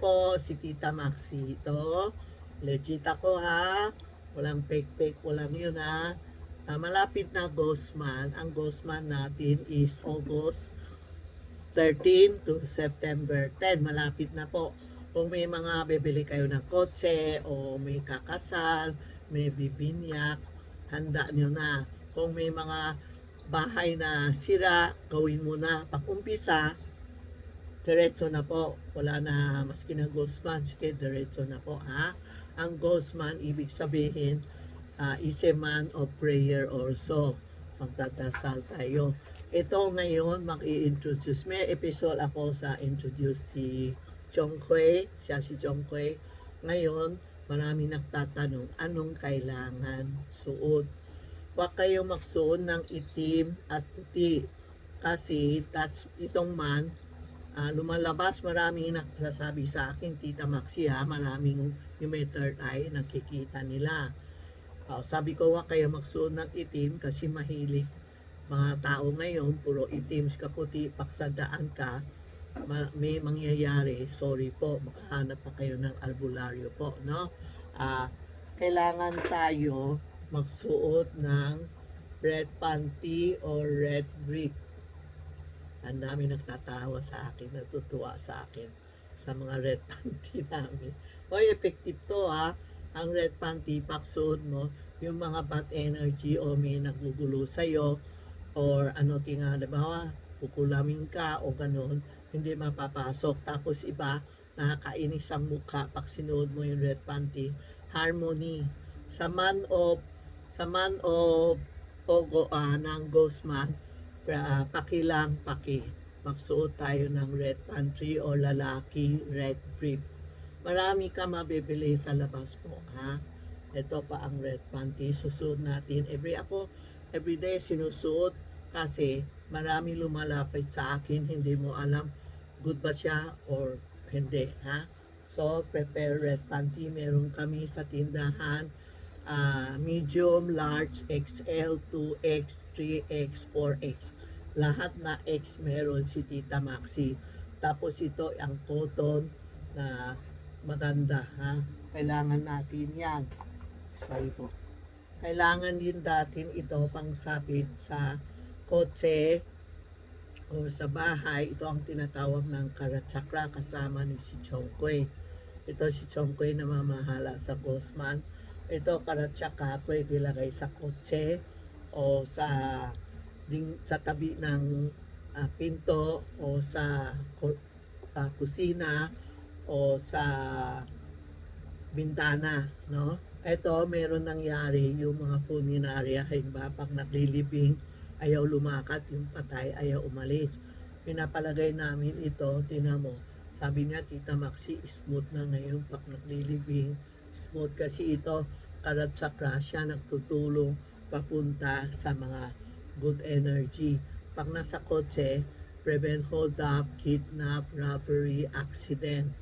po si Tita Maxi. Ito, legit ako ha. Walang fake-fake, walang yun ha. Malapit na Ghost Man. Ang Ghost Man natin is August 13 to September 10. Malapit na po. Kung may mga bibili kayo ng kotse o may kakasal, may bibinyak, handa nyo na. Kung may mga bahay na sira, gawin mo na. Pag-umpisa, diretso na po. Wala na maski na Ghostman. Sige, diretso na po ha. Ang Ghostman, ibig sabihin, is a man of prayer also. Magdadasal tayo. Ito ngayon, mag-i-introduce. May episode ako sa introduce si Chong Quay. Siya si Chong Quay. Ngayon, marami nagtatanong, anong kailangan suot? Huwag kayo magsuot ng itim at puti. Kasi itong man, lumalabas, maraming nagsasabi sa akin, Tita Maxi ha, maraming yung may third eye, nakikita nila. Sabi ko, huwag kayo magsuot ng itim kasi mahilig mga tao ngayon, puro itim, kaputi, paksadaan ka, may mangyayari. Sorry po, makahanap pa kayo ng albularyo po, no? Kailangan tayo magsuot ng red panty or red brief. Ang dami nagtatawa sa akin, natutuwa sa akin sa mga red panty namin. Hoy, effective to ha. Ang red panty, paksuot mo, yung mga bad energy o may nagugulo sa'yo, or ano diba, kukulamin ka o ganun, hindi mapapasok. Tapos iba, nakakainis ang mukha pag sinuod mo yung red panty. Harmony. Sa man of ng Ghostman, pakilang magsuot tayo ng red pantry o lalaki red brief. Marami ka mabibili sa labas po ha. Ito pa ang red panty, susuot natin everyday sinusuot kasi marami lumalapit sa akin, hindi mo alam good ba siya or hindi ha. So prepare red panty, meron kami sa tindahan, medium, large, XL, 2X, 3X, 4X. Lahat na X meron si Tita Maxi. Tapos ito ang cotton na maganda ha. Kailangan natin yan. Sorry po. Kailangan din natin ito pang sabit sa kotse o sa bahay. Ito ang tinatawag ng Karachakra kasama ni si Chongkoy. Ito si Chongkoy na mamahala sa Ghostman. Ito Karachakra pwede lagay sa kotse o sa tabi ng pinto o sa kusina o sa bintana, no? Ito, meron nangyari yung mga funeraria, halimbawa pag naglilibing, ayaw lumakat, yung patay, ayaw umalis. Pinapalagay namin ito, tingnan mo. Sabi niya, Tita Maxi, smooth na ngayon pag naglilibing. Smooth kasi ito, Karachakra siya, nagtutulong papunta sa mga good energy. Pag nasa kotse, prevent hold up, kidnap, robbery, accident.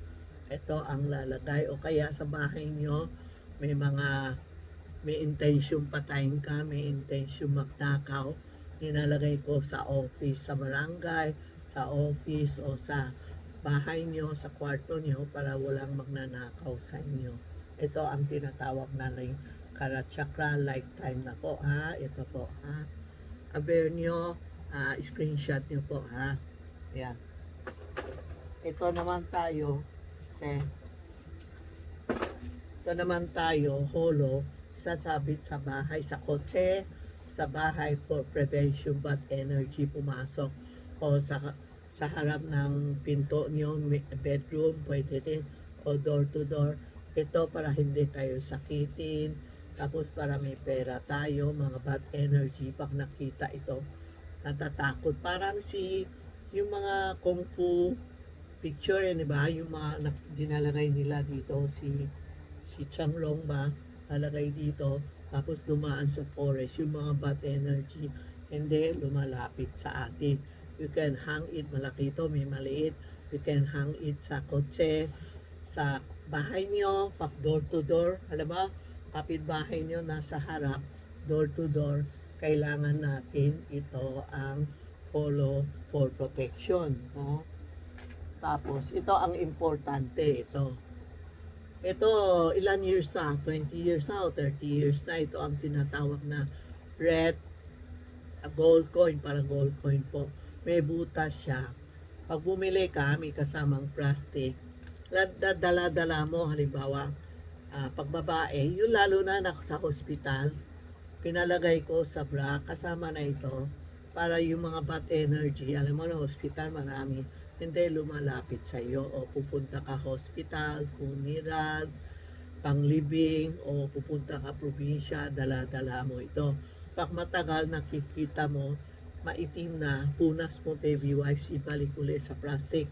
Ito ang lalagay. O kaya sa bahay nyo, may intention patayin ka, may intention magnakaw, nilalagay ko sa office, sa barangay, sa office o sa bahay nyo, sa kwarto nyo para walang magnanakaw sa inyo. Ito ang tinatawag na rin Karachakra lifetime na po ha. Ito po ha. Aware nyo, screenshot nyo po ha. Yan. Ito naman tayo, holo, sasabit sa bahay, sa kotse, sa bahay for prevention bad energy pumasok o sa harap ng pinto nyo, bedroom, pwede din, o door to door. Ito para hindi tayo sakitin, tapos para may pera tayo, mga bad energy, pag nakita ito, natatakot. Parang yung mga kung fu picture, di ba? Yung mga dinalagay nila dito, si Changlong ba, lalagay dito, tapos dumaan sa forest, yung mga bad energy, hindi lumalapit sa atin. You can hang it, malaki ito, may maliit. You can hang it sa kotse, sa bahay nyo, pag door to door, alam ba, kapitbahay nyo nasa harap, door to door, kailangan natin ito ang polo for protection. No? Tapos, ito ang importante, ito. Ito, ilan years na? 20 years na o 30 years na. Ito ang tinatawag na red gold coin, parang gold coin po. May butas siya. Pag bumili ka, may kasamang plastic. Dala-dala mo, halimbawa, pag babae, yung lalo na sa hospital, pinalagay ko sa bra, kasama na ito, para yung mga bad energy, alam mo na, hospital marami, hindi lumalapit sa iyo o pupunta ka hospital, funeral, panglibing o pupunta ka probinsya, dala-dala mo ito. Pag matagal nakikita mo, maitim na, punas mo baby wipes, ibalik ulit sa plastic.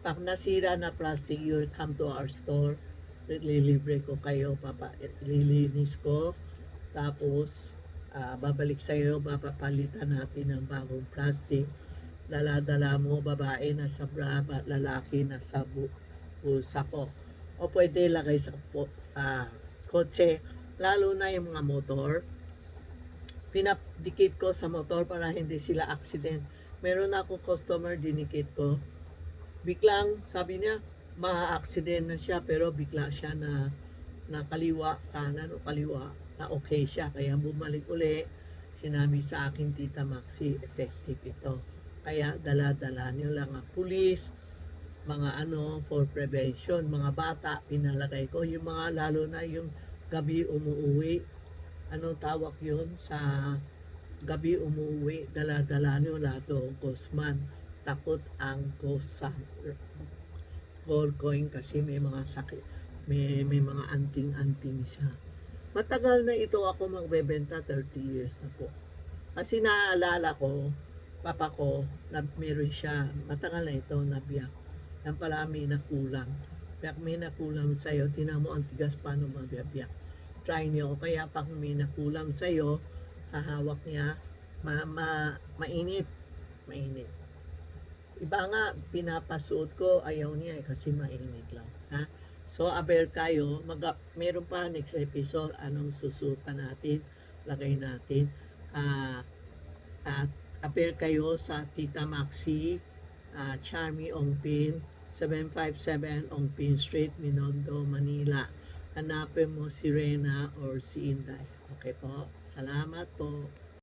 Pag nasira na plastic, you come to our store, lilibre ko kayo, lilinis ko, tapos babalik sa iyo, papapalitan natin ng bagong plastic. Dala-dala mo, babae na sa bra, lalaki na sa bulsa ko. O pwede lagay sa kotse, lalo na yung mga motor. Pinadikit ko sa motor para hindi sila accident. Meron ako customer, dinikit ko. Biglang, sabi niya, ma-accident na siya, pero bigla siya na kaliwa, kanan o kaliwa, na okay siya. Kaya bumalik uli, sinabi sa akin, Tita Maxi, effective ito. Kaya dala-dala niyo lang ang pulis, mga for prevention, mga bata, pinalagay ko. Yung mga lalo na yung gabi umuwi, anong tawag yun sa gabi umuwi, dala-dala niyo lato, Gosman. Takot ang ghost sa gold coin kasi may mga sakit, may mga anting-anting siya. Matagal na ito ako magbebenta, 30 years na po. Kasi naaalala ko, papa ko, na meron siya, matagal na ito, nabiyak. Yan pala may nakulang. Kaya may nakulang sa'yo, tinan mo ang tigas paano magbiyak. Try niyo, kaya pag may nakulang sa'yo, hahawak niya, mainit. Mainit. Iba nga, pinapasuot ko, ayaw niya kasi mainit lang. Ha? So, aber kayo, meron pa next episode, anong susukan natin, lagay natin. At aber kayo sa Tita Maxi, Charmy Ongpin, 757 Ongpin Street, Minondo, Manila. Hanapin mo si Rena or si Inday. Okay po? Salamat po.